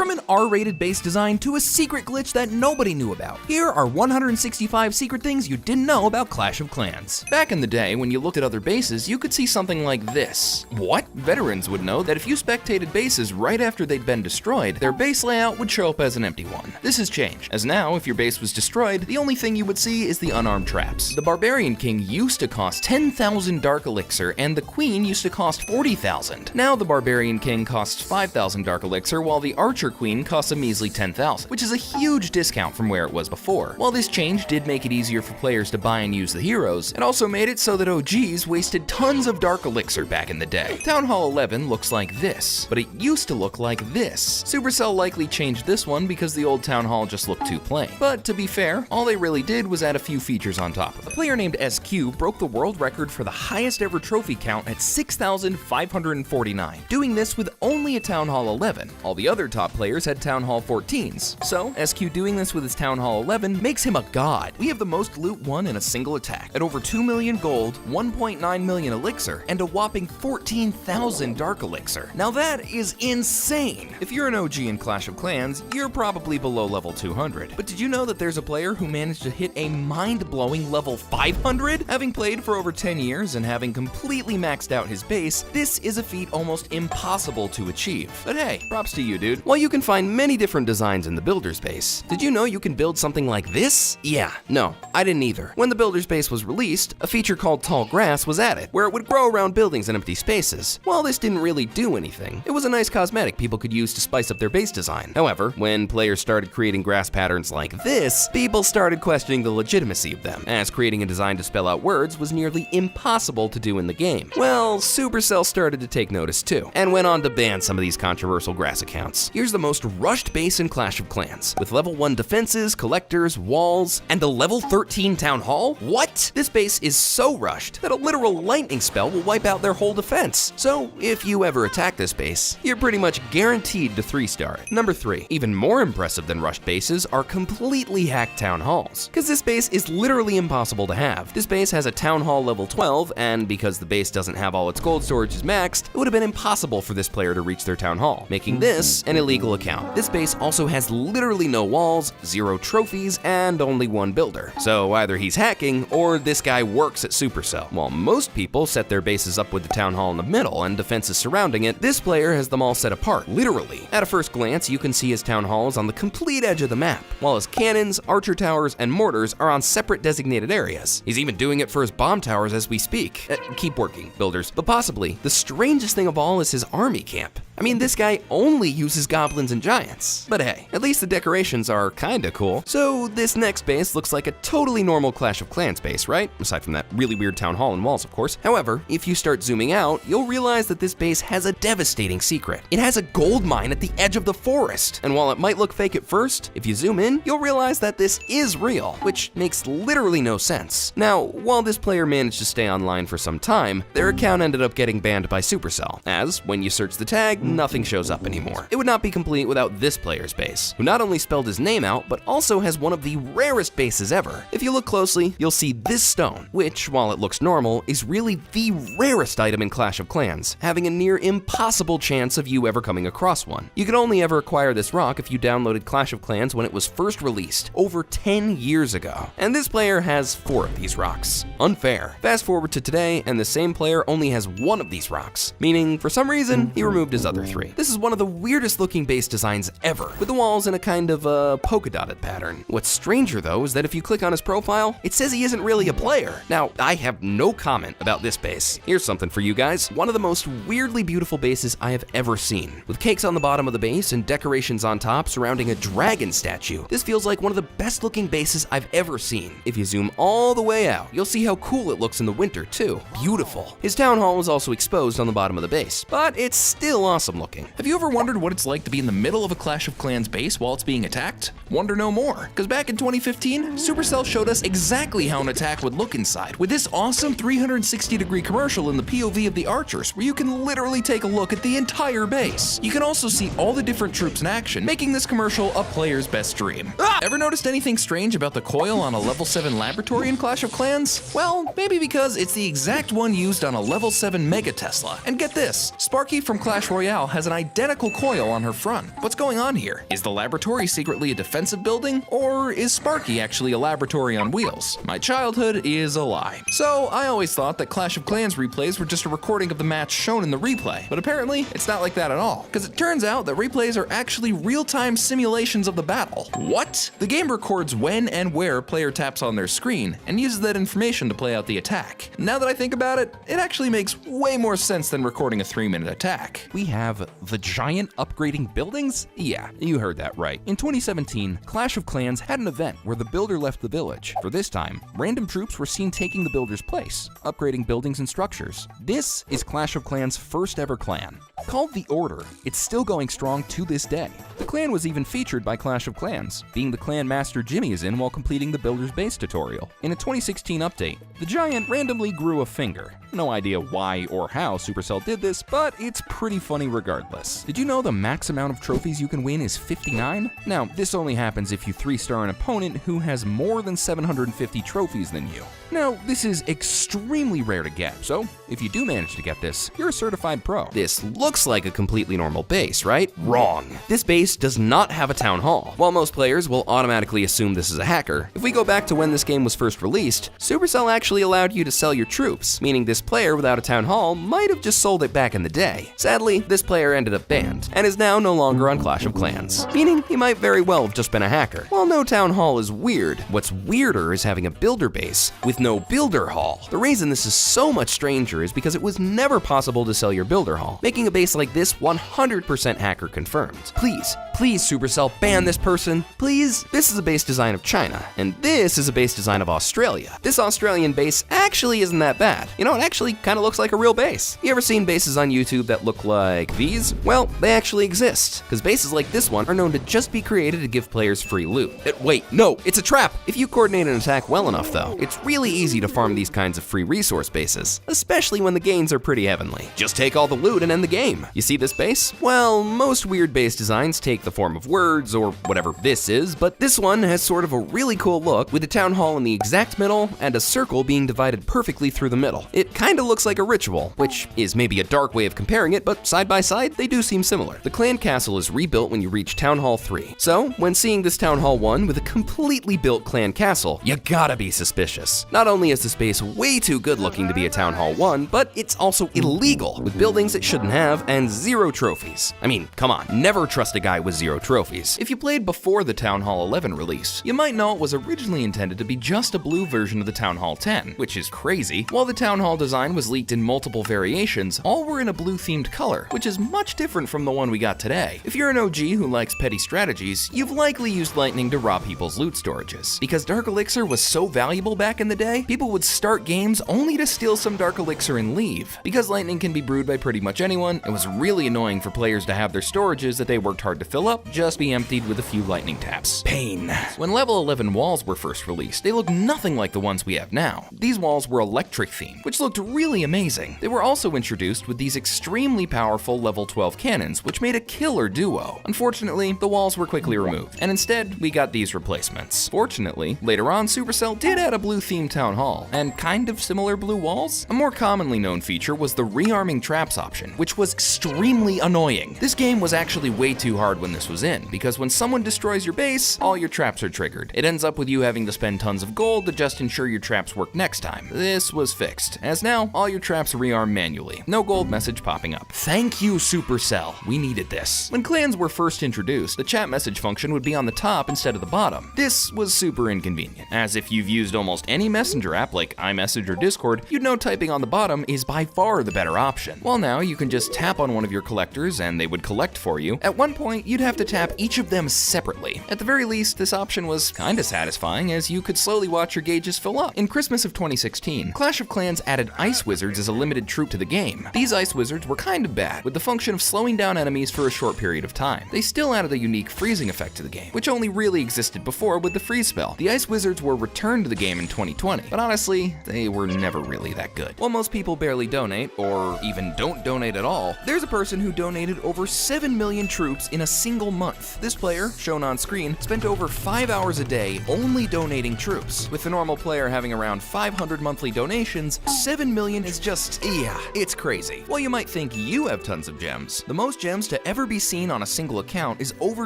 From an R-rated base design to a secret glitch that nobody knew about, here are 165 secret things you didn't know about Clash of Clans. Back in the day, when you looked at other bases, you could see something like this. What? Veterans would know that if you spectated bases right after they'd been destroyed, their base layout would show up as an empty one. This has changed, as now, if your base was destroyed, the only thing you would see is the unarmed traps. The Barbarian King used to cost 10,000 Dark Elixir, and the Queen used to cost 40,000. Now the Barbarian King costs 5,000 Dark Elixir, while the Archer Queen costs a measly 10,000, which is a huge discount from where it was before. While this change did make it easier for players to buy and use the heroes, it also made it so that OGs wasted tons of Dark Elixir back in the day. Town Hall 11 looks like this, but it used to look like this. Supercell likely changed this one because the old Town Hall just looked too plain. But to be fair, all they really did was add a few features on top of it. A player named SQ broke the world record for the highest ever trophy count at 6,549, doing this with only a Town Hall 11. All the other top players had Town Hall 14s, so SQ doing this with his Town Hall 11 makes him a god. We have the most loot won in a single attack, at over 2 million gold, 1.9 million elixir, and a whopping 14,000 Dark Elixir. Now that is insane! If you're an OG in Clash of Clans, you're probably below level 200. But did you know that there's a player who managed to hit a mind-blowing level 500? Having played for over 10 years and having completely maxed out his base, this is a feat almost impossible to achieve. But hey, props to you, dude. While you can find many different designs in the builder's base, did you know you can build something like this? Yeah, no, I didn't either. When the builder's base was released, a feature called tall grass was added, where it would grow around buildings and empty spaces. While this didn't really do anything, it was a nice cosmetic people could use to spice up their base design. However, when players started creating grass patterns like this, people started questioning the legitimacy of them, as creating a design to spell out words was nearly impossible to do in the game. Well, Supercell started to take notice too, and went on to ban some of these controversial grass accounts. Here's the most rushed base in Clash of Clans, with level 1 defenses, collectors, walls, and a level 13 town hall? What? This base is so rushed that a literal lightning spell will wipe out their whole defense. So if you ever attack this base, you're pretty much guaranteed to 3-star it. Number 3, even more impressive than rushed bases are completely hacked town halls, because this base is literally impossible to have. This base has a town hall level 12, and because the base doesn't have all its gold storages maxed, it would have been impossible for this player to reach their town hall, making this an illegal account. This base also has literally no walls, 0 trophies, and only 1 builder. So either he's hacking, or this guy works at Supercell. While most people set their bases up with the town hall in the middle and defenses surrounding it, this player has them all set apart, literally. At a first glance, you can see his town halls on the complete edge of the map, while his cannons, archer towers, and mortars are on separate designated areas. He's even doing it for his bomb towers as we speak. Keep working, builders. But possibly, the strangest thing of all is his army camp. I mean, this guy only uses goblins and giants. But hey, at least the decorations are kinda cool. So this next base looks like a totally normal Clash of Clans base, right? Aside from that really weird town hall and walls, of course. However, if you start zooming out, you'll realize that this base has a devastating secret. It has a gold mine at the edge of the forest. And while it might look fake at first, if you zoom in, you'll realize that this is real, which makes literally no sense. Now, while this player managed to stay online for some time, their account ended up getting banned by Supercell, as when you search the tag, nothing shows up anymore. It would not be complete without this player's base, who not only spelled his name out, but also has one of the rarest bases ever. If you look closely, you'll see this stone, which, while it looks normal, is really the rarest item in Clash of Clans, having a near impossible chance of you ever coming across one. You could only ever acquire this rock if you downloaded Clash of Clans when it was first released, over 10 years ago. And this player has 4 of these rocks. Unfair. Fast forward to today, and the same player only has 1 of these rocks, meaning, for some reason, he removed his other 3. This is one of the weirdest looking base designs ever, with the walls in a kind of polka dotted pattern. What's stranger though is that if you click on his profile, it says he isn't really a player. Now, I have no comment about this base. Here's something for you guys. One of the most weirdly beautiful bases I have ever seen, with cakes on the bottom of the base and decorations on top surrounding a dragon statue. This feels like one of the best looking bases I've ever seen. If you zoom all the way out, you'll see how cool it looks in the winter too. Beautiful. His town hall is also exposed on the bottom of the base, but it's still awesome looking. Have you ever wondered what it's like to be in the middle of a Clash of Clans base while it's being attacked? Wonder no more, because back in 2015, Supercell showed us exactly how an attack would look inside, with this awesome 360-degree commercial in the POV of the archers, where you can literally take a look at the entire base. You can also see all the different troops in action, making this commercial a player's best dream. Ever noticed anything strange about the coil on a level 7 laboratory in Clash of Clans? Well, maybe because it's the exact one used on a level 7 Mega Tesla. And get this, Sparky from Clash Royale gal has an identical coil on her front. What's going on here? Is the laboratory secretly a defensive building? Or is Sparky actually a laboratory on wheels? My childhood is a lie. So I always thought that Clash of Clans replays were just a recording of the match shown in the replay. But apparently, it's not like that at all. Because it turns out that replays are actually real-time simulations of the battle. What? The game records when and where a player taps on their screen and uses that information to play out the attack. Now that I think about it, it actually makes way more sense than recording a 3-minute attack. We have the giant upgrading buildings? Yeah, you heard that right. In 2017, Clash of Clans had an event where the builder left the village. For this time, random troops were seen taking the builder's place, upgrading buildings and structures. This is Clash of Clans' first ever clan. Called the Order, it's still going strong to this day. The clan was even featured by Clash of Clans, being the clan master Jimmy is in while completing the builder's base tutorial. In a 2016 update, the giant randomly grew a finger. No idea why or how Supercell did this, but it's pretty funny regardless. Did you know the max amount of trophies you can win is 59? Now, this only happens if you 3-star an opponent who has more than 750 trophies than you. Now, this is extremely rare to get, so if you do manage to get this, you're a certified pro. This looks like a completely normal base, right? Wrong. This base does not have a town hall. While most players will automatically assume this is a hacker, if we go back to when this game was first released, Supercell actually allowed you to sell your troops, meaning this player without a town hall might have just sold it back in the day. Sadly, this player ended up banned, and is now no longer on Clash of Clans, meaning he might very well have just been a hacker. While no town hall is weird, what's weirder is having a builder base with no builder hall. The reason this is so much stranger is because it was never possible to sell your builder hall, making a base like this 100% hacker confirmed. Please Supercell, ban this person. Please. This is a base design of China, and this is a base design of Australia. This Australian base actually isn't that bad. You know, it actually kind of looks like a real base. You ever seen bases on YouTube that look like these? Well, they actually exist, because bases like this one are known to just be created to give players free loot. Wait, no, it's a trap! If you coordinate an attack well enough though, it's really easy to farm these kinds of free resource bases, especially when the gains are pretty heavenly. Just take all the loot and end the game. You see this base? Well, most weird base designs take the form of words or whatever this is, but this one has sort of a really cool look with a town hall in the exact middle and a circle being divided perfectly through the middle. It kinda looks like a ritual, which is maybe a dark way of comparing it, but side by side, they do seem similar. The clan castle is rebuilt when you reach Town Hall 3. So, when seeing this Town Hall 1 with a completely built clan castle, you gotta be suspicious. Not only is this base way too good looking to be a Town Hall 1, but it's also illegal, with buildings it shouldn't have and 0 trophies. I mean, come on, never trust a guy with 0 trophies. If you played before the Town Hall 11 release, you might know it was originally intended to be just a blue version of the Town Hall 10, which is crazy. While the Town Hall design was leaked in multiple variations, all were in a blue-themed color, which is much different from the one we got today. If you're an OG who likes petty strategies, you've likely used lightning to rob people's loot storages. Because Dark Elixir was so valuable back in the day, people would start games only to steal some Dark Elixir and leave. Because lightning can be brewed by pretty much anyone, it was really annoying for players to have their storages that they worked hard to fill up just be emptied with a few lightning taps. Pain. When level 11 walls were first released, they looked nothing like the ones we have now. These walls were electric themed, which looked really amazing. They were also introduced with these extremely powerful level 12 cannons, which made a killer duo. Unfortunately, the walls were quickly removed, and instead, we got these replacements. Fortunately, later on, Supercell did add a blue-themed town hall, and kind of similar blue walls. A more commonly known feature was the rearming traps option, which was extremely annoying. This game was actually way too hard when this was in, because when someone destroys your base, all your traps are triggered. It ends up with you having to spend tons of gold to just ensure your traps work next time. This was fixed, as now all your traps rearm manually. No gold message popping up. Thank you, Supercell. We needed this. When clans were first introduced, the chat message function would be on the top instead of the bottom. This was super inconvenient, as if you've used almost any messenger app like iMessage or Discord, you'd know typing on the bottom is by far the better option. While now you can just tap on one of your collectors and they would collect for you, at one point you'd have to tap each of them separately. At the very least, this option was kinda satisfying, as you could slowly watch your gauges fill up. In Christmas of 2016, Clash of Clans added Ice Wizards as a limited troop to the game. These Ice Wizards were kind of bad, with the function of slowing down enemies for a short period of time. They still added a unique freezing effect to the game, which only really existed before with the freeze spell. The Ice Wizards were returned to the game in 2020, but honestly, they were never really that good. While most people barely donate, or even don't donate at all, there's a person who donated over 7 million troops in a single month. This player, shown on screen, spent over 5 hours a day only donating troops. With the normal player having around 500 monthly donations, 7 million is just, yeah, it's crazy. While you might think you have tons tons of gems. The most gems to ever be seen on a single account is over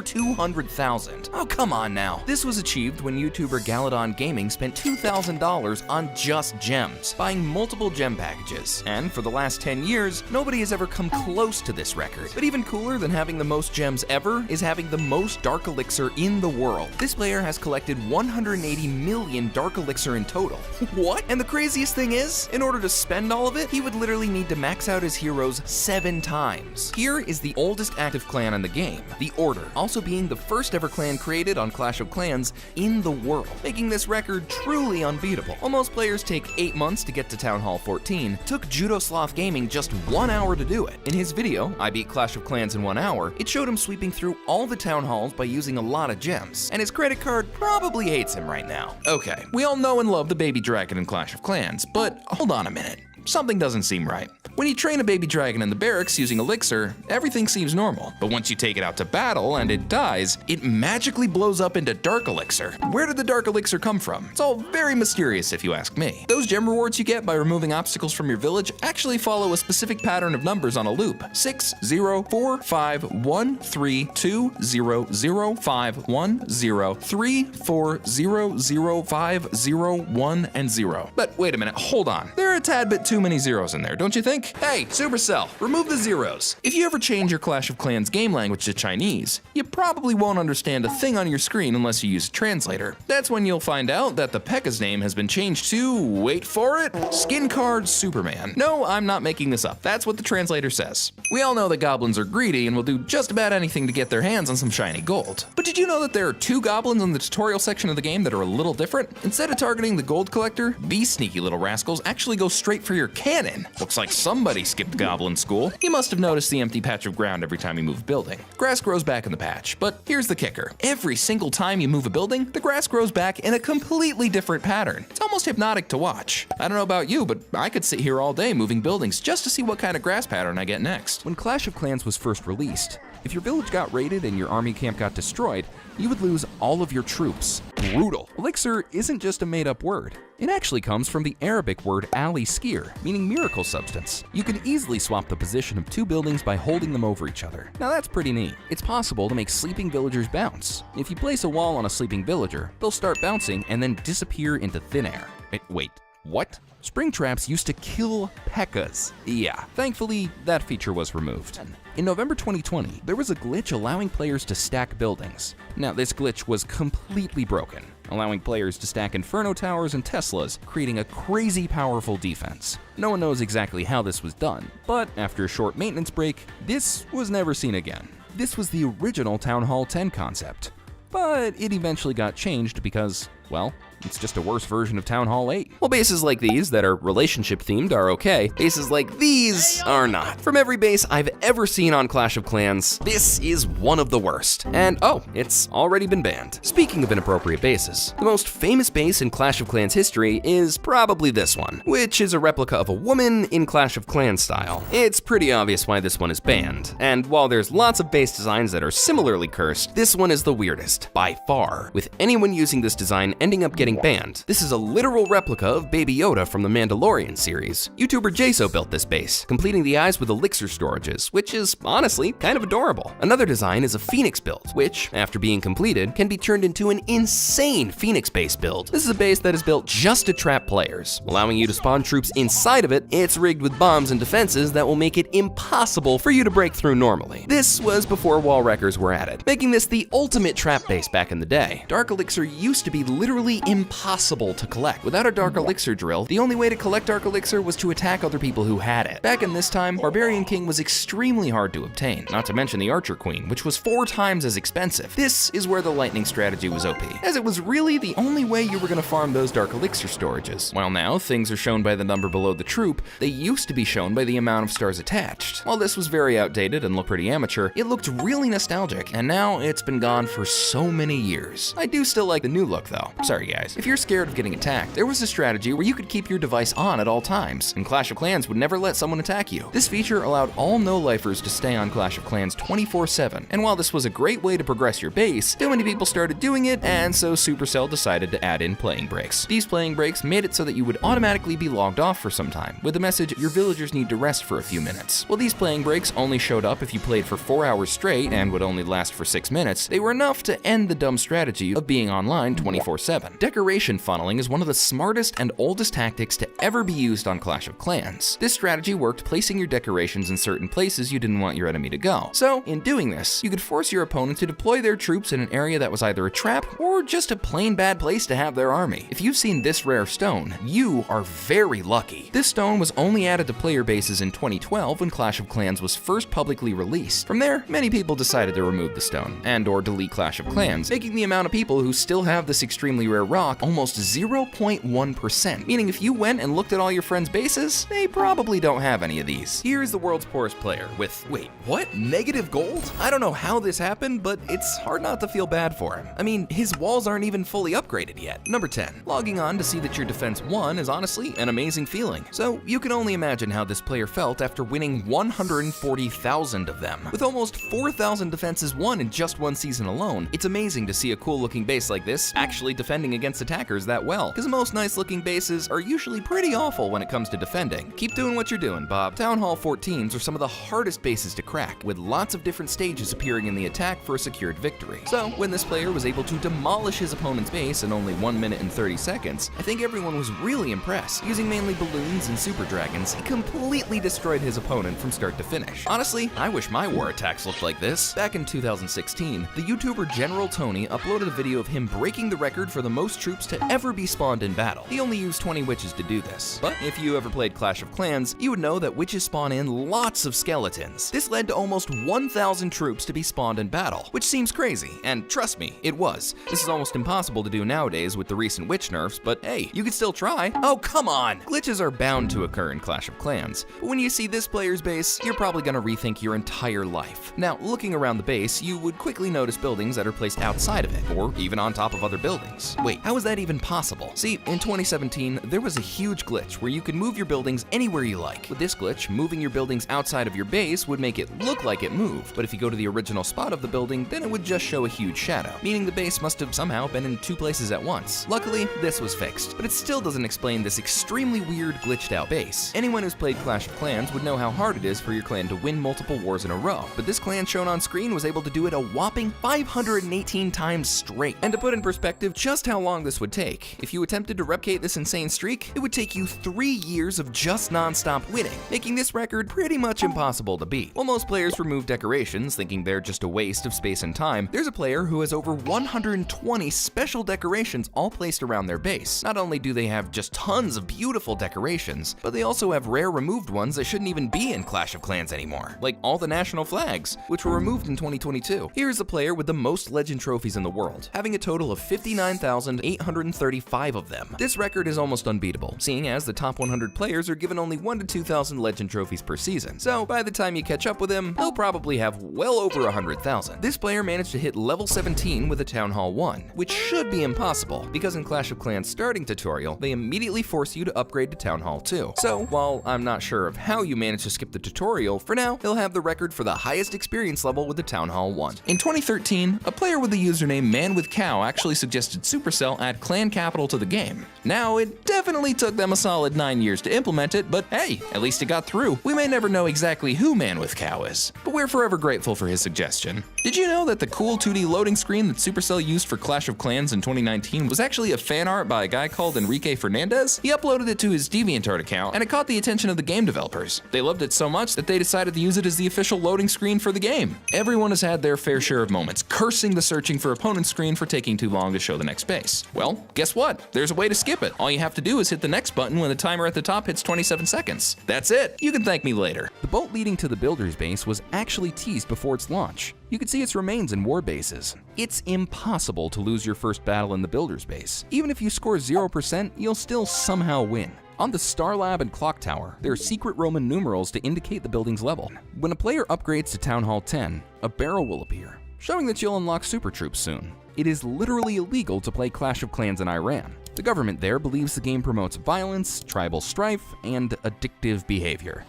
200,000. Oh, come on now. This was achieved when YouTuber Galadon Gaming spent $2,000 on just gems, buying multiple gem packages. And for the last 10 years, nobody has ever come close to this record. But even cooler than having the most gems ever is having the most Dark Elixir in the world. This player has collected 180 million Dark Elixir in total. What? And the craziest thing is, in order to spend all of it, he would literally need to max out his heroes 7 times. Here is the oldest active clan in the game, the Order, also being the first ever clan created on Clash of Clans in the world, making this record truly unbeatable. While most players take 8 months to get to Town Hall 14, took Judosloth Gaming just 1 hour to do it. In his video, I Beat Clash of Clans in 1 hour, it showed him sweeping through all the town halls by using a lot of gems, and his credit card probably hates him right now. Okay, we all know and love the baby dragon in Clash of Clans, but hold on a minute. Something doesn't seem right. When you train a baby dragon in the barracks using elixir, everything seems normal. But once you take it out to battle and it dies, it magically blows up into dark elixir. Where did the dark elixir come from? It's all very mysterious if you ask me. Those gem rewards you get by removing obstacles from your village actually follow a specific pattern of numbers on a loop. 6, 0, 4, 5, 1, 3, 2, 0, 0, 5, 1, 0, 3, 4, 0, 0, 5, 0, 1, and 0. But wait a minute, hold on. There are a tad bit too many zeros in there, don't you think? Hey, Supercell, remove the zeros. If you ever change your Clash of Clans game language to Chinese, you probably won't understand a thing on your screen unless you use a translator. That's when you'll find out that the P.E.K.K.A.'s name has been changed to, wait for it, Skin Card Superman. No, I'm not making this up. That's what the translator says. We all know that goblins are greedy and will do just about anything to get their hands on some shiny gold. But did you know that there are 2 goblins in the tutorial section of the game that are a little different? Instead of targeting the gold collector, these sneaky little rascals actually go straight for your cannon. Looks like somebody skipped goblin school. You must have noticed the empty patch of ground every time you move a building. Grass grows back in the patch, but here's the kicker. Every single time you move a building, the grass grows back in a completely different pattern. It's almost hypnotic to watch. I don't know about you, but I could sit here all day moving buildings just to see what kind of grass pattern I get next. When Clash of Clans was first released, if your village got raided and your army camp got destroyed, you would lose all of your troops. Brutal. Elixir isn't just a made-up word. It actually comes from the Arabic word ali-skir, meaning miracle substance. You can easily swap the position of 2 buildings by holding them over each other. Now that's pretty neat. It's possible to make sleeping villagers bounce. If you place a wall on a sleeping villager, they'll start bouncing and then disappear into thin air. Wait, what? Spring traps used to kill P.E.K.K.A.s. Yeah, thankfully that feature was removed. In November 2020, there was a glitch allowing players to stack buildings. Now this glitch was completely broken, allowing players to stack Inferno Towers and Teslas, creating a crazy powerful defense. No one knows exactly how this was done, but after a short maintenance break, this was never seen again. This was the original Town Hall 10 concept, but it eventually got changed because, well, it's just a worse version of Town Hall 8. Well, bases like these that are relationship themed are okay. Bases like these are not. From every base I've ever seen on Clash of Clans, this is one of the worst. And oh, it's already been banned. Speaking of inappropriate bases, the most famous base in Clash of Clans history is probably this one, which is a replica of a woman in Clash of Clans style. It's pretty obvious why this one is banned. And while there's lots of base designs that are similarly cursed, this one is the weirdest, by far, with anyone using this design ending up getting banned. This is a literal replica of Baby Yoda from the Mandalorian series. YouTuber Jaso built this base, completing the eyes with elixir storages, which is honestly kind of adorable. Another design is a Phoenix build, which, after being completed, can be turned into an insane Phoenix base build. This is a base that is built just to trap players, allowing you to spawn troops inside of it. It's rigged with bombs and defenses that will make it impossible for you to break through normally. This was before wall wreckers were added, making this the ultimate trap base back in the day. Dark elixir used to be literally impossible to collect. Without a dark elixir drill, the only way to collect dark elixir was to attack other people who had it. Back in this time, Barbarian King was extremely hard to obtain, not to mention the Archer Queen, which was 4 times as expensive. This is where the lightning strategy was OP, as it was really the only way you were going to farm those dark elixir storages. While now things are shown by the number below the troop, they used to be shown by the amount of stars attached. While this was very outdated and looked pretty amateur, it looked really nostalgic, and now it's been gone for so many years. I do still like the new look though. Sorry guys. guys. If you're scared of getting attacked, there was a strategy where you could keep your device on at all times, and Clash of Clans would never let someone attack you. This feature allowed all no-lifers to stay on Clash of Clans 24/7, and while this was a great way to progress your base, too many people started doing it, and so Supercell decided to add in playing breaks. These playing breaks made it so that you would automatically be logged off for some time, with the message, your villagers need to rest for a few minutes. While these playing breaks only showed up if you played for 4 hours straight and would only last for 6 minutes, they were enough to end the dumb strategy of being online 24/7. Decoration funneling is one of the smartest and oldest tactics to ever be used on Clash of Clans. This strategy worked placing your decorations in certain places you didn't want your enemy to go. So, in doing this, you could force your opponent to deploy their troops in an area that was either a trap or just a plain bad place to have their army. If you've seen this rare stone, you are very lucky. This stone was only added to player bases in 2012 when Clash of Clans was first publicly released. From there, many people decided to remove the stone and/or delete Clash of Clans, making the amount of people who still have this extremely rare rock almost 0.1%, meaning if you went and looked at all your friends' bases, they probably don't have any of these. Here's the world's poorest player with, wait, what? Negative gold? I don't know how this happened, but it's hard not to feel bad for him. I mean, his walls aren't even fully upgraded yet. Number 10. Logging on to see that your defense won is honestly an amazing feeling. So you can only imagine how this player felt after winning 140,000 of them. With almost 4,000 defenses won in just one season alone, it's amazing to see a cool looking base like this actually defending against attackers that well, because most nice looking bases are usually pretty awful when it comes to defending. Keep doing what you're doing, Bob. Town Hall 14s are some of the hardest bases to crack, with lots of different stages appearing in the attack for a secured victory. So when this player was able to demolish his opponent's base in only 1 minute and 30 seconds, I think everyone was really impressed. Using mainly balloons and super dragons, he completely destroyed his opponent from start to finish. Honestly, I wish my war attacks looked like this. Back in 2016, the YouTuber General Tony uploaded a video of him breaking the record for the most troops to ever be spawned in battle. He only used 20 witches to do this. But if you ever played Clash of Clans, you would know that witches spawn in lots of skeletons. This led to almost 1,000 troops to be spawned in battle, which seems crazy, and trust me, it was. This is almost impossible to do nowadays with the recent witch nerfs, but hey, you could still try. Oh, come on! Glitches are bound to occur in Clash of Clans, but when you see this player's base, you're probably gonna rethink your entire life. Now, looking around the base, you would quickly notice buildings that are placed outside of it, or even on top of other buildings. Wait, how is that even possible? See, in 2017, there was a huge glitch where you could move your buildings anywhere you like. With this glitch, moving your buildings outside of your base would make it look like it moved, but if you go to the original spot of the building, then it would just show a huge shadow, meaning the base must have somehow been in 2 places at once. Luckily, this was fixed, but it still doesn't explain this extremely weird glitched out base. Anyone who's played Clash of Clans would know how hard it is for your clan to win multiple wars in a row, but this clan shown on screen was able to do it a whopping 518 times straight. And to put in perspective just how long this would take, if you attempted to replicate this insane streak, it would take you 3 years of just non-stop winning, making this record pretty much impossible to beat. While most players remove decorations, thinking they're just a waste of space and time, there's a player who has over 120 special decorations all placed around their base. Not only do they have just tons of beautiful decorations, but they also have rare removed ones that shouldn't even be in Clash of Clans anymore, like all the national flags, which were removed in 2022. Here's the player with the most legend trophies in the world, having a total of 59,835 of them. This record is almost unbeatable, seeing as the top 100 players are given only 1 to 2,000 legend trophies per season. So by the time you catch up with him, he'll probably have well over 100,000. This player managed to hit level 17 with a Town Hall 1, which should be impossible, because in Clash of Clans starting tutorial, they immediately force you to upgrade to Town Hall 2. So while I'm not sure of how you managed to skip the tutorial, for now, he'll have the record for the highest experience level with the Town Hall 1. In 2013, a player with the username manwithcow actually suggested Supercell add clan capital to the game. Now, it definitely took them a solid 9 years to implement it, but hey, at least it got through. We may never know exactly who manwithcow is, but we're forever grateful for his suggestion. Did you know that the cool 2D loading screen that Supercell used for Clash of Clans in 2019 was actually a fan art by a guy called Enrique Fernandez? He uploaded it to his DeviantArt account, and it caught the attention of the game developers. They loved it so much that they decided to use it as the official loading screen for the game. Everyone has had their fair share of moments cursing the searching for opponent screen for taking too long to show the next base. Well, guess what? There's a way to skip it. All you have to do is hit the next button when the timer at the top hits 27 seconds. That's it. You can thank me later. The boat leading to the builder's base was actually teased before its launch. You could see its remains in war bases. It's impossible to lose your first battle in the builder's base. Even if you score 0%, you'll still somehow win. On the Star Lab and Clock Tower, there are secret Roman numerals to indicate the building's level. When a player upgrades to Town Hall 10, a barrel will appear, showing that you'll unlock super troops soon. It is literally illegal to play Clash of Clans in Iran. The government there believes the game promotes violence, tribal strife, and addictive behavior.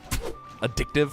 Addictive?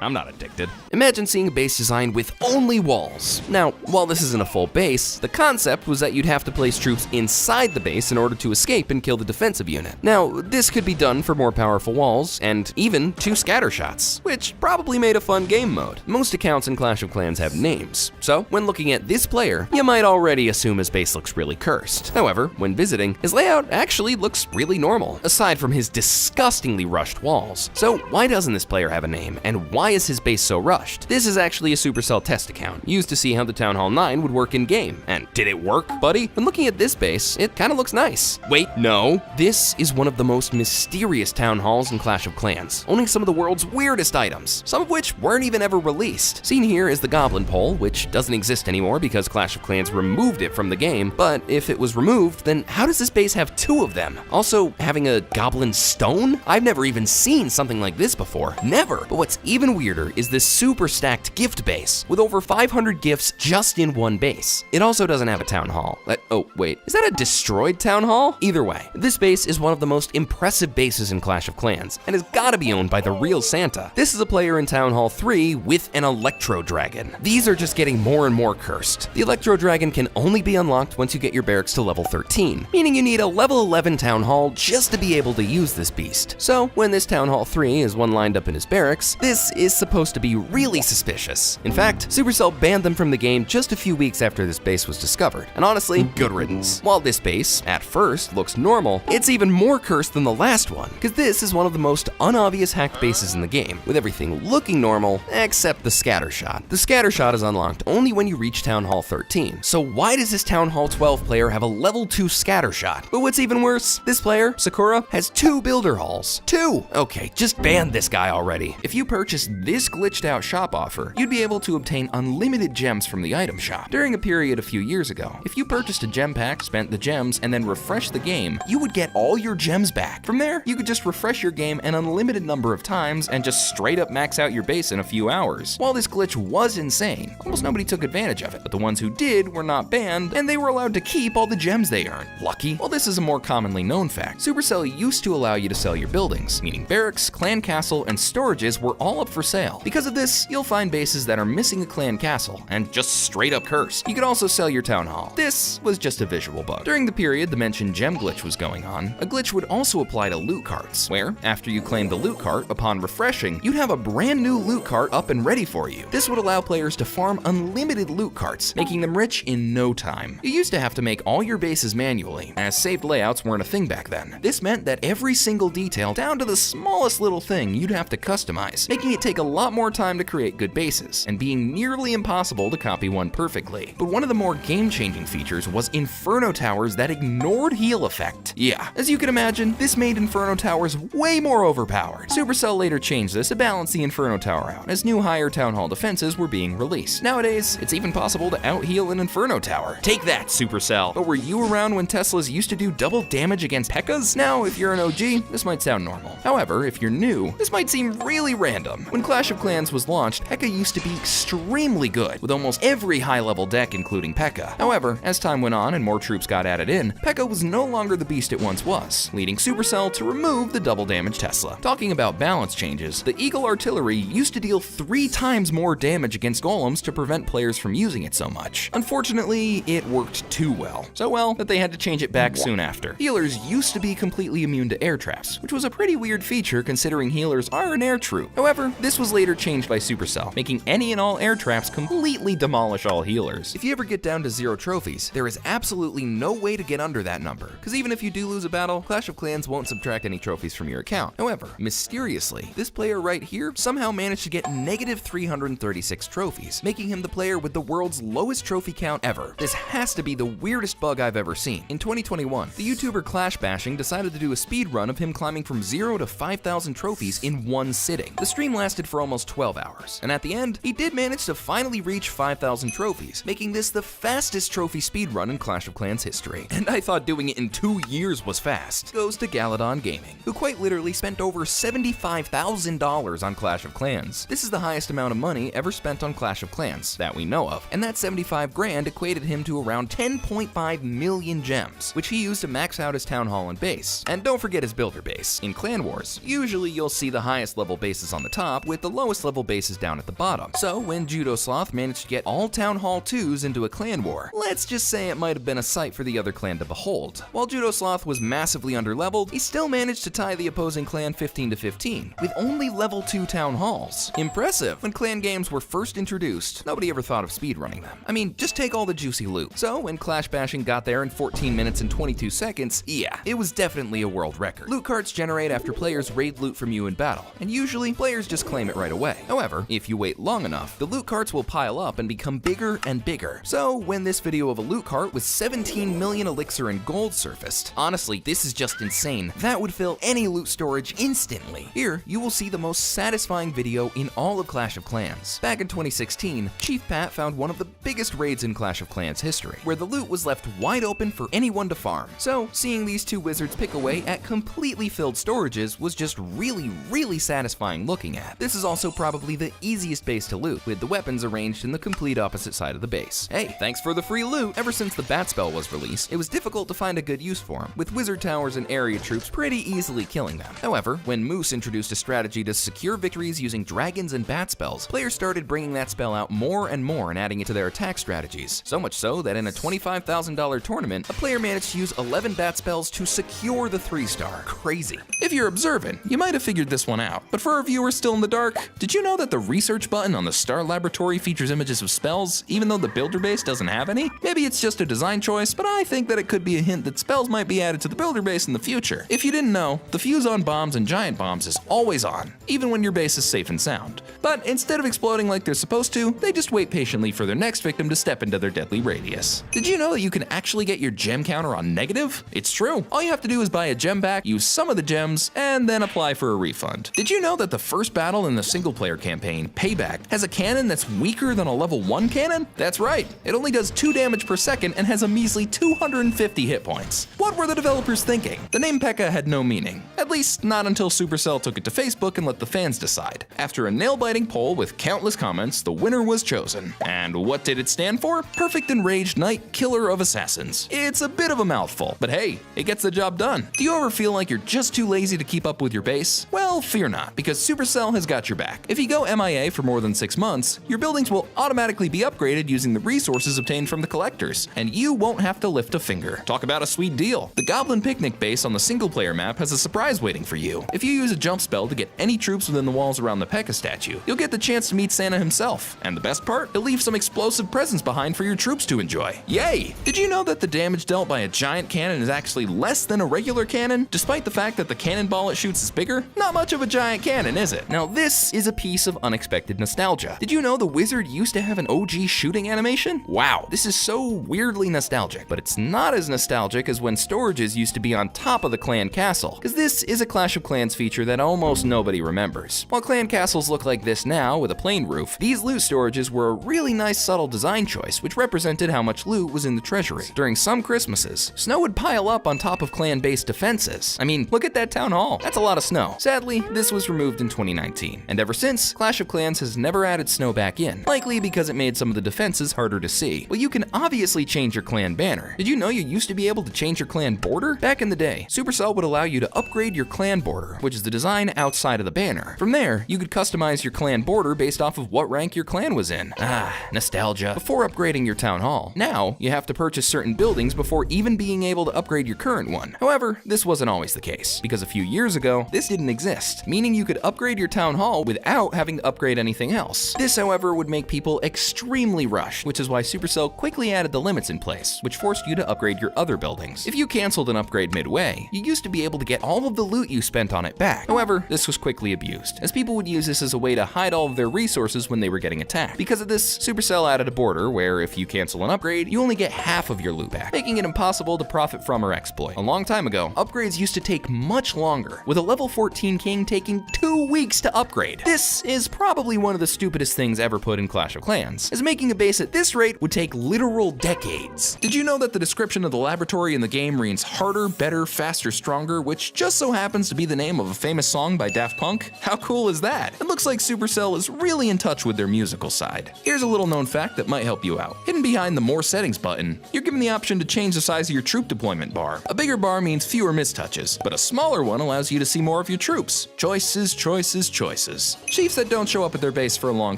I'm not addicted. Imagine seeing a base design with only walls. Now, while this isn't a full base, the concept was that you'd have to place troops inside the base in order to escape and kill the defensive unit. Now, this could be done for more powerful walls, and even 2 scatter shots, which probably made a fun game mode. Most accounts in Clash of Clans have names, so when looking at this player, you might already assume his base looks really cursed. However, when visiting, his layout actually looks really normal, aside from his disgustingly rushed walls. So why doesn't this player have a name, and why is his base so rushed? This is actually a Supercell test account, used to see how the Town Hall 9 would work in-game. And did it work, buddy? When looking at this base, it kinda looks nice. Wait, no. This is one of the most mysterious town halls in Clash of Clans, owning some of the world's weirdest items, some of which weren't even ever released. Seen here is the Goblin Pole, which doesn't exist anymore because Clash of Clans removed it from the game, but if it was removed, then how does this base have 2 of them? Also, having a Goblin Stone? I've never even seen something like this before. Never. But what's even weirder is this super stacked gift base with over 500 gifts just in one base. It also doesn't have a town hall. Oh wait, is that a destroyed town hall? Either way, this base is one of the most impressive bases in Clash of Clans and has gotta be owned by the real Santa. This is a player in Town Hall 3 with an Electro Dragon. These are just getting more and more cursed. The Electro Dragon can only be unlocked once you get your barracks to level 13, meaning you need a level 11 town hall just to be able to use this beast. So when this Town Hall 3 is one lined up in his barracks, this is supposed to be really suspicious. In fact, Supercell banned them from the game just a few weeks after this base was discovered. And honestly, good riddance. While this base, at first, looks normal, it's even more cursed than the last one, because this is one of the most unobvious hacked bases in the game, with everything looking normal, except the scatter shot. The scatter shot is unlocked only when you reach Town Hall 13. So why does this Town Hall 12 player have a level 2 scatter shot? But what's even worse, this player, Sakura, has 2 builder halls. 2! Okay, just ban this guy already. If you purchase this glitched out shop offer, you'd be able to obtain unlimited gems from the item shop. During a period a few years ago, if you purchased a gem pack, spent the gems, and then refreshed the game, you would get all your gems back. From there, you could just refresh your game an unlimited number of times and just straight up max out your base in a few hours. While this glitch was insane, almost nobody took advantage of it, but the ones who did were not banned, and they were allowed to keep all the gems they earned. Lucky? Well, this is a more commonly known fact. Supercell used to allow you to sell your buildings, meaning barracks, clan castle, and storages were all up for sale. Because of this, you'll find bases that are missing a clan castle and just straight up cursed. You could also sell your town hall. This was just a visual bug. During the period the mentioned gem glitch was going on, a glitch would also apply to loot carts, where, after you claimed the loot cart, upon refreshing, you'd have a brand new loot cart up and ready for you. This would allow players to farm unlimited loot carts, making them rich in no time. You used to have to make all your bases manually, as saved layouts weren't a thing back then. This meant that every single detail, down to the smallest little thing, you'd have to customize, making it take a lot more time to create good bases, and being nearly impossible to copy one perfectly. But one of the more game-changing features was Inferno Towers that ignored heal effect. Yeah, as you can imagine, this made Inferno Towers way more overpowered. Supercell later changed this to balance the Inferno Tower out, as new higher Town Hall defenses were being released. Nowadays, it's even possible to out-heal an Inferno Tower. Take that, Supercell! But were you around when Teslas used to do double damage against P.E.K.K.A.s? Now, if you're an OG, this might sound normal. However, if you're new, this might seem really random. When Clash of Clans was launched, P.E.K.K.A. used to be extremely good, with almost every high-level deck including P.E.K.K.A. However, as time went on and more troops got added in, P.E.K.K.A. was no longer the beast it once was, leading Supercell to remove the double damage Tesla. Talking about balance changes, the Eagle Artillery used to deal 3 times more damage against golems to prevent players from using it so much. Unfortunately, it worked too well. So well that they had to change it back soon after. Healers used to be completely immune to air traps, which was a pretty weird feature considering healers are an air troop. However, this was later changed by Supercell, making any and all air traps completely demolish all healers. If you ever get down to 0 trophies, there is absolutely no way to get under that number, because even if you do lose a battle, Clash of Clans won't subtract any trophies from your account. However, mysteriously, this player right here somehow managed to get negative 336 trophies, making him the player with the world's lowest trophy count ever. This has to be the weirdest bug I've ever seen. In 2021, the YouTuber Clash Bashing decided to do a speed run of him climbing from 0 to 5,000 trophies in one sitting. The stream lasted lasted for almost 12 hours, and at the end, he did manage to finally reach 5,000 trophies, making this the fastest trophy speedrun in Clash of Clans history. And I thought doing it in 2 years was fast. Goes to Galadon Gaming, who quite literally spent over $75,000 on Clash of Clans. This is the highest amount of money ever spent on Clash of Clans that we know of, and that 75 grand equated him to around 10.5 million gems, which he used to max out his town hall and base. And don't forget his builder base. In Clan Wars, usually you'll see the highest level bases on the top with the lowest level bases down at the bottom. So when Judo Sloth managed to get all Town Hall 2s into a clan war, let's just say it might have been a sight for the other clan to behold. While Judo Sloth was massively underleveled, he still managed to tie the opposing clan 15 to 15, with only level 2 Town Halls. Impressive! When clan games were first introduced, nobody ever thought of speedrunning them. I mean, just take all the juicy loot. So when Clash Bashing got there in 14 minutes and 22 seconds, yeah, it was definitely a world record. Loot carts generate after players raid loot from you in battle, and usually players just claim it right away. However, if you wait long enough, the loot carts will pile up and become bigger and bigger. So when this video of a loot cart with 17 million elixir and gold surfaced, honestly, this is just insane. That would fill any loot storage instantly. Here, you will see the most satisfying video in all of Clash of Clans. Back in 2016, Chief Pat found one of the biggest raids in Clash of Clans history, where the loot was left wide open for anyone to farm. So, seeing these two wizards pick away at completely filled storages was just really satisfying looking at. This is also probably the easiest base to loot, with the weapons arranged in the complete opposite side of the base. Hey, thanks for the free loot! Ever since the bat spell was released, it was difficult to find a good use for them, with wizard towers and area troops pretty easily killing them. However, when Moose introduced a strategy to secure victories using dragons and bat spells, players started bringing that spell out more and more and adding it to their attack strategies. So much so that in a $25,000 tournament, a player managed to use 11 bat spells to secure the 3-star. Crazy. If you're observant, you might have figured this one out. But for our viewers still in the dark, did you know that the research button on the Star Laboratory features images of spells, even though the builder base doesn't have any? Maybe it's just a design choice, but I think that it could be a hint that spells might be added to the builder base in the future. If you didn't know, the fuse on bombs and giant bombs is always on, even when your base is safe and sound. But instead of exploding like they're supposed to, they just wait patiently for their next victim to step into their deadly radius. Did you know that you can actually get your gem counter on negative? It's true. All you have to do is buy a gem pack, use some of the gems, and then apply for a refund. Did you know that the first battle in the single-player campaign, Payback, has a cannon that's weaker than a level 1 cannon? That's right. It only does 2 damage per second and has a measly 250 hit points. What were the developers thinking? The name P.E.K.K.A had no meaning. At least not until Supercell took it to Facebook and let the fans decide. After a nail-biting poll with countless comments, the winner was chosen. And what did it stand for? Perfect Enraged Knight, Killer of Assassins. It's a bit of a mouthful, but hey, it gets the job done. Do you ever feel like you're just too lazy to keep up with your base? Well, fear not, because Supercell has got your back. If you go MIA for more than 6 months, your buildings will automatically be upgraded using the resources obtained from the collectors, and you won't have to lift a finger. Talk about a sweet deal. The Goblin Picnic base on the single-player map has a surprise waiting for you. If you use a jump spell to get any troops within the walls around the P.E.K.K.A statue, you'll get the chance to meet Santa himself. And the best part? He'll leave some explosive presents behind for your troops to enjoy. Yay! Did you know that the damage dealt by a giant cannon is actually less than a regular cannon, despite the fact that the cannonball it shoots is bigger? Not much of a giant cannon, is it? Now this is a piece of unexpected nostalgia. Did you know the wizard used to have an OG shooting animation? Wow, this is so weirdly nostalgic, but it's not as nostalgic as when storages used to be on top of the clan castle, because this is a Clash of Clans feature that almost nobody remembers. While clan castles look like this now with a plain roof, these loot storages were a really nice subtle design choice which represented how much loot was in the treasury. During some Christmases, snow would pile up on top of clan-based defenses. I mean, look at that town hall. That's a lot of snow. Sadly, this was removed in 2019, and ever since, Clash of Clans has never added snow back in, likely because it made some of the defenses harder to see. Well, you can obviously change your clan banner. Did you know you used to be able to change your clan border? Back in the day, Supercell would allow you to upgrade your clan border, which is the design outside of the banner. From there, you could customize your clan border based off of what rank your clan was in. Ah, nostalgia. Before upgrading your town hall. Now, you have to purchase certain buildings before even being able to upgrade your current one. However, this wasn't always the case, because a few years ago, this didn't exist, meaning you could upgrade your town hall without having to upgrade anything else. This, however, would make people extremely rushed, which is why Supercell quickly added the limits in place, which forced you to upgrade your other buildings. If you canceled an upgrade midway, you used to be able to get all of the loot you spent on it back. However, this was quickly abused, as people would use this as a way to hide all of their resources when they were getting attacked. Because of this, Supercell added a border where if you cancel an upgrade, you only get half of your loot back, making it impossible to profit from or exploit. A long time ago, upgrades used to take much longer, with a level 14 king taking 2 weeks to upgrade upgrade. This is probably one of the stupidest things ever put in Clash of Clans, as making a base at this rate would take literal decades. Did you know that the description of the laboratory in the game reads harder, better, faster, stronger, which just so happens to be the name of a famous song by Daft Punk? How cool is that? It looks like Supercell is really in touch with their musical side. Here's a little known fact that might help you out. Hidden behind the More Settings button, you're given the option to change the size of your troop deployment bar. A bigger bar means fewer mistouches, but a smaller one allows you to see more of your troops. Choices, choices, choices. Chiefs that don't show up at their base for a long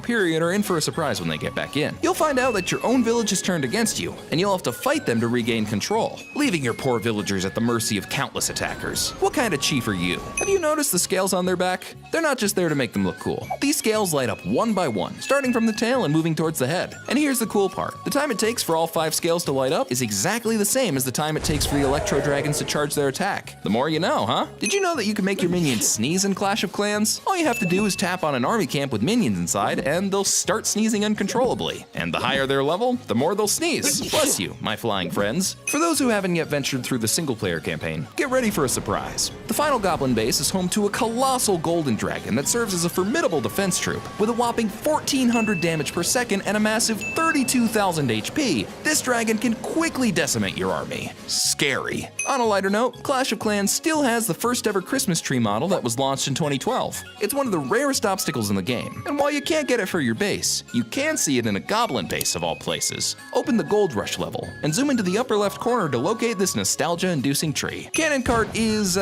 period are in for a surprise when they get back in. You'll find out that your own village is turned against you, and you'll have to fight them to regain control, leaving your poor villagers at the mercy of countless attackers. What kind of chief are you? Have you noticed the scales on their back? They're not just there to make them look cool. These scales light up one by one, starting from the tail and moving towards the head. And here's the cool part. The time it takes for all 5 scales to light up is exactly the same as the time it takes for the Electro Dragons to charge their attack. The more you know, huh? Did you know that you can make your minions sneeze in Clash of Clans? All you have to do is tap on an army camp with minions inside, and they'll start sneezing uncontrollably. And the higher their level, the more they'll sneeze. Bless you, my flying friends. For those who haven't yet ventured through the single-player campaign, get ready for a surprise. The final Goblin base is home to a colossal golden dragon that serves as a formidable defense troop. With a whopping 1,400 damage per second and a massive 32,000 HP, this dragon can quickly decimate your army. Scary. On a lighter note, Clash of Clans still has the first ever Christmas tree model that was launched in 2012. It's one of the rarest obstacles in the game, and while you can't get it for your base, you can see it in a Goblin base of all places. Open the Gold Rush level, and zoom into the upper left corner to locate this nostalgia-inducing tree. Cannon Cart is,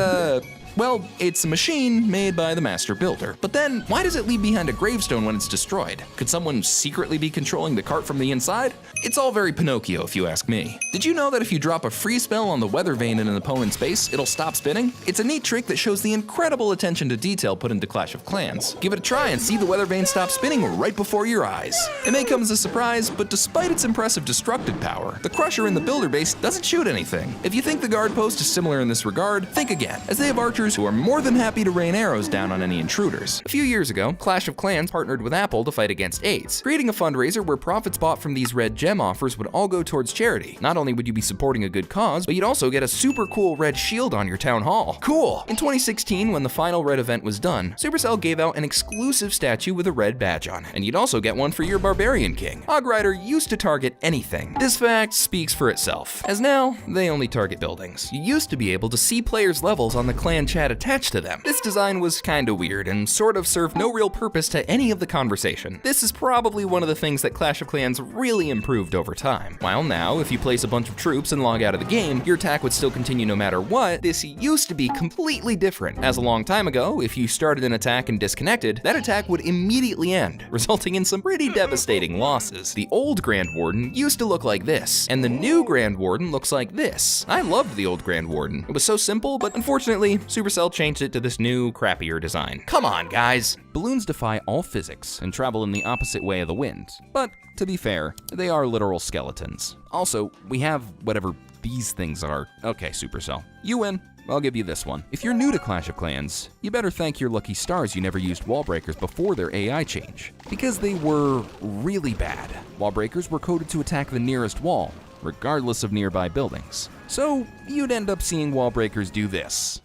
well, it's a machine made by the master builder. But then, why does it leave behind a gravestone when it's destroyed? Could someone secretly be controlling the cart from the inside? It's all very Pinocchio, if you ask me. Did you know that if you drop a freeze spell on the weather vane in an opponent's base, it'll stop spinning? It's a neat trick that shows the incredible attention to detail put into Clash of Clans. Give it a try and see the weather vane stop spinning right before your eyes. It may come as a surprise, but despite its impressive destructive power, the crusher in the builder base doesn't shoot anything. If you think the guard post is similar in this regard, think again, as they have archers who are more than happy to rain arrows down on any intruders. A few years ago, Clash of Clans partnered with Apple to fight against AIDS, creating a fundraiser where profits bought from these red gem offers would all go towards charity. Not only would you be supporting a good cause, but you'd also get a super cool red shield on your town hall. Cool! In 2016, when the final red event was done, Supercell gave out an exclusive statue with a red badge on it, and you'd also get one for your Barbarian King. Ogrider used to target anything. This fact speaks for itself, as now, they only target buildings. You used to be able to see players' levels on the clan chat attached to them. This design was kinda weird and sort of served no real purpose to any of the conversation. This is probably one of the things that Clash of Clans really improved over time. While now, if you place a bunch of troops and log out of the game, your attack would still continue no matter what, this used to be completely different, as a long time ago, if you started an attack and disconnected, that attack would immediately end, resulting in some pretty devastating losses. The old Grand Warden used to look like this, and the new Grand Warden looks like this. I loved the old Grand Warden. It was so simple, but unfortunately, Supercell changed it to this new, crappier design. Come on, guys! Balloons defy all physics and travel in the opposite way of the wind. But, to be fair, they are literal skeletons. Also, we have whatever these things are. Okay, Supercell, you win. I'll give you this one. If you're new to Clash of Clans, you better thank your lucky stars you never used wall breakers before their AI change, because they were really bad. Wall breakers were coded to attack the nearest wall, regardless of nearby buildings. So, you'd end up seeing wall breakers do this.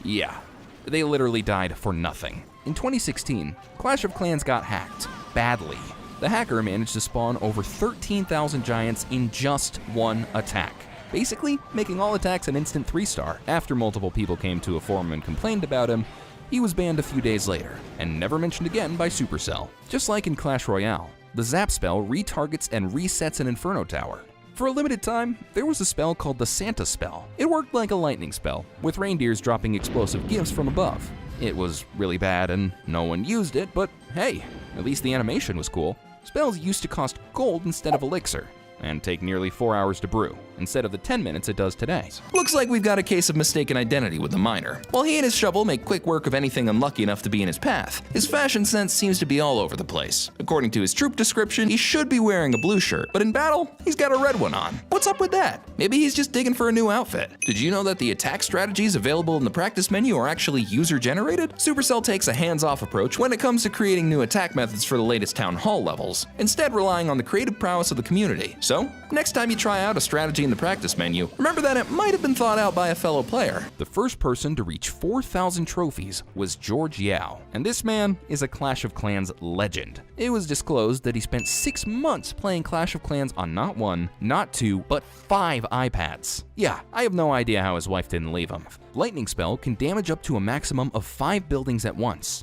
Yeah, they literally died for nothing. In 2016, Clash of Clans got hacked, badly. The hacker managed to spawn over 13,000 giants in just one attack, basically making all attacks an instant 3-star. After multiple people came to a forum and complained about him, he was banned a few days later, and never mentioned again by Supercell. Just like in Clash Royale, the Zap spell retargets and resets an Inferno Tower. For a limited time, there was a spell called the Santa spell. It worked like a lightning spell, with reindeers dropping explosive gifts from above. It was really bad and no one used it, but hey, at least the animation was cool. Spells used to cost gold instead of elixir, and take nearly 4 hours to brew, instead of the 10 minutes it does today. Looks like we've got a case of mistaken identity with the miner. While he and his shovel make quick work of anything unlucky enough to be in his path, his fashion sense seems to be all over the place. According to his troop description, he should be wearing a blue shirt, but in battle, he's got a red one on. What's up with that? Maybe he's just digging for a new outfit. Did you know that the attack strategies available in the practice menu are actually user-generated? Supercell takes a hands-off approach when it comes to creating new attack methods for the latest Town Hall levels, instead relying on the creative prowess of the community. So, next time you try out a strategy in in the practice menu, remember that it might have been thought out by a fellow player. The first person to reach 4,000 trophies was George Yao, and this man is a Clash of Clans legend. It was disclosed that he spent 6 months playing Clash of Clans on not 1, not 2, but 5 iPads. Yeah, I have no idea how his wife didn't leave him. Lightning Spell can damage up to a maximum of 5 buildings at once.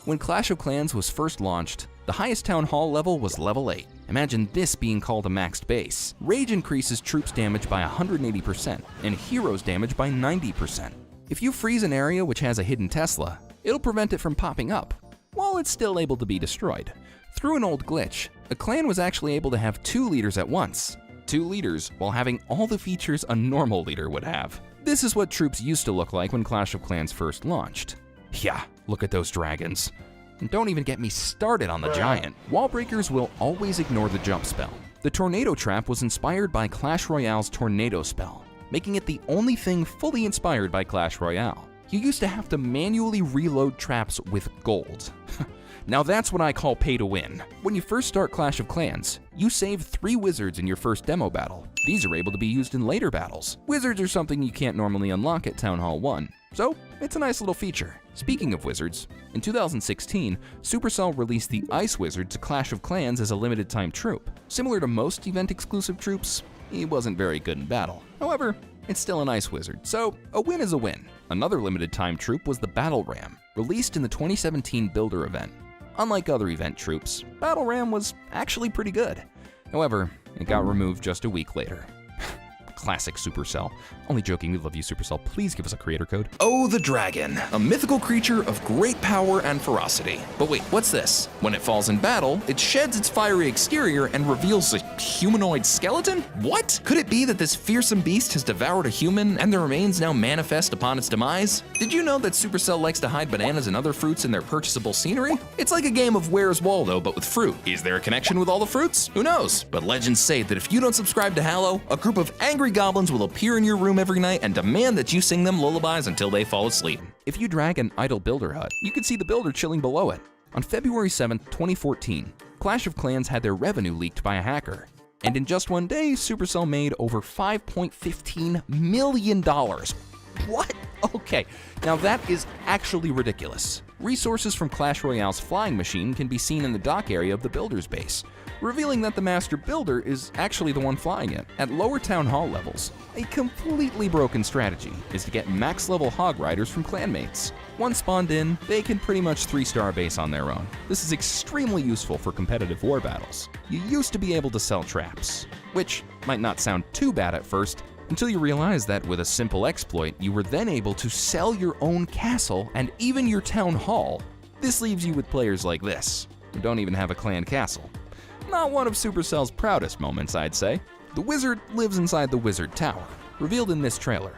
When Clash of Clans was first launched, the highest Town Hall level was level 8. Imagine this being called a maxed base. Rage increases troops damage by 180% and heroes damage by 90%. If you freeze an area which has a hidden Tesla, it'll prevent it from popping up, while it's still able to be destroyed. Through an old glitch, a clan was actually able to have 2 leaders at once. 2 leaders while having all the features a normal leader would have. This is what troops used to look like when Clash of Clans first launched. Yeah, look at those dragons. And don't even get me started on the giant. Wall breakers will always ignore the jump spell. The tornado trap was inspired by Clash Royale's tornado spell, making it the only thing fully inspired by Clash Royale. You used to have to manually reload traps with gold. Now that's what I call pay to win. When you first start Clash of Clans, you save 3 wizards in your first demo battle. These are able to be used in later battles. Wizards are something you can't normally unlock at Town Hall 1, so it's a nice little feature. Speaking of wizards, in 2016, Supercell released the Ice Wizard to Clash of Clans as a limited time troop. Similar to most event-exclusive troops, he wasn't very good in battle. However, it's still an Ice Wizard, so a win is a win. Another limited time troop was the Battle Ram, released in the 2017 Builder event. Unlike other event troops, Battle Ram was actually pretty good. However, it got removed just a week later. Classic Supercell. Only joking, we love you, Supercell. Please give us a creator code. Oh, the dragon, a mythical creature of great power and ferocity. But wait, what's this? When it falls in battle, it sheds its fiery exterior and reveals a humanoid skeleton? What? Could it be that this fearsome beast has devoured a human and the remains now manifest upon its demise? Did you know that Supercell likes to hide bananas and other fruits in their purchasable scenery? It's like a game of Where's Waldo, but with fruit. Is there a connection with all the fruits? Who knows? But legends say that if you don't subscribe to Halo, a group of angry goblins will appear in your room every night and demand that you sing them lullabies until they fall asleep. If you drag an idle builder hut, you can see the builder chilling below it. On February 7th, 2014, Clash of Clans had their revenue leaked by a hacker. And in just one day, Supercell made over $5.15 million. What? Okay, now that is actually ridiculous. Resources from Clash Royale's flying machine can be seen in the dock area of the builder's base, revealing that the master builder is actually the one flying it. At lower town hall levels, a completely broken strategy is to get max level hog riders from clanmates. Once spawned in, they can pretty much 3-star base on their own. This is extremely useful for competitive war battles. You used to be able to sell traps, which might not sound too bad at first, until you realize that with a simple exploit, you were then able to sell your own castle and even your town hall. This leaves you with players like this, who don't even have a clan castle. Not one of Supercell's proudest moments, I'd say. The wizard lives inside the wizard tower, revealed in this trailer.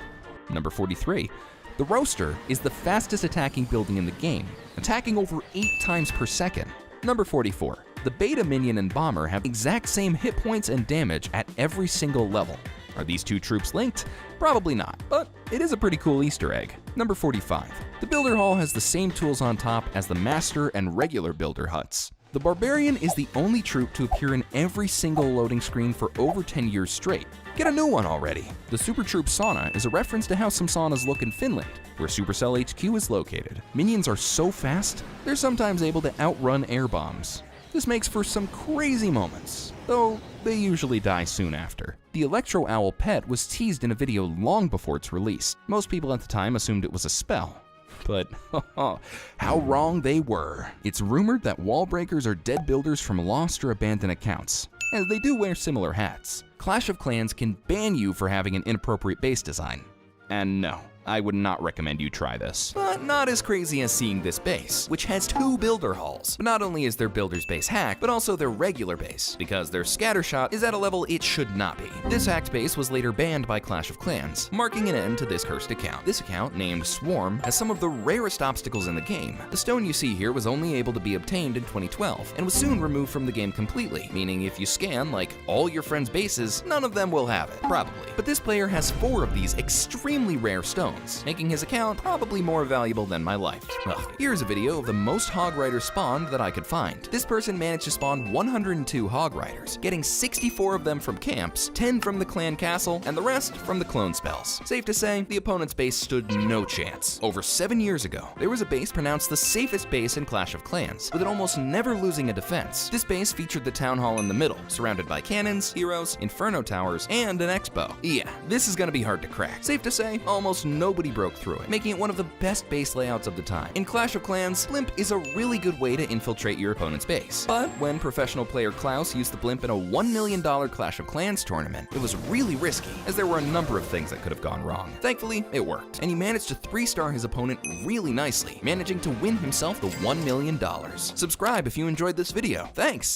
Number 43. The Roaster is the fastest attacking building in the game, attacking over 8 times per second. Number 44. The Beta Minion and Bomber have exact same hit points and damage at every single level. Are these 2 troops linked? Probably not, but it is a pretty cool Easter egg. Number 45. The Builder Hall has the same tools on top as the Master and regular Builder huts. The Barbarian is the only troop to appear in every single loading screen for over 10 years straight. Get a new one already. The Super Troop Sauna is a reference to how some saunas look in Finland, where Supercell HQ is located. Minions are so fast, they're sometimes able to outrun air bombs. This makes for some crazy moments, though they usually die soon after. The Electro Owl pet was teased in a video long before its release. Most people at the time assumed it was a spell. But how wrong they were. It's rumored that wall breakers are dead builders from lost or abandoned accounts, as they do wear similar hats. Clash of Clans can ban you for having an inappropriate base design. And no, I would not recommend you try this. But not as crazy as seeing this base, which has 2 builder halls. But not only is their builder's base hacked, but also their regular base, because their scattershot is at a level it should not be. This hacked base was later banned by Clash of Clans, marking an end to this cursed account. This account, named Swarm, has some of the rarest obstacles in the game. The stone you see here was only able to be obtained in 2012, and was soon removed from the game completely, meaning if you scan, like, all your friends' bases, none of them will have it, probably. But this player has 4 of these extremely rare stones. bones, making his account probably more valuable than my life. Ugh. Here's a video of the most hog riders spawned that I could find. This person managed to spawn 102 hog riders, getting 64 of them from camps, 10 from the clan castle, and the rest from the clone spells. Safe to say, the opponent's base stood no chance. Over 7 years ago, there was a base pronounced the safest base in Clash of Clans, with it almost never losing a defense. This base featured the town hall in the middle, surrounded by cannons, heroes, inferno towers, and an X-bow. Yeah, this is gonna be hard to crack. Safe to say, almost nobody broke through it, making it one of the best base layouts of the time. In Clash of Clans, Blimp is a really good way to infiltrate your opponent's base. But when professional player Klaus used the Blimp in a $1 million Clash of Clans tournament, it was really risky, as there were a number of things that could have gone wrong. Thankfully, it worked, and he managed to 3-star his opponent really nicely, managing to win himself the $1 million. Subscribe if you enjoyed this video. Thanks!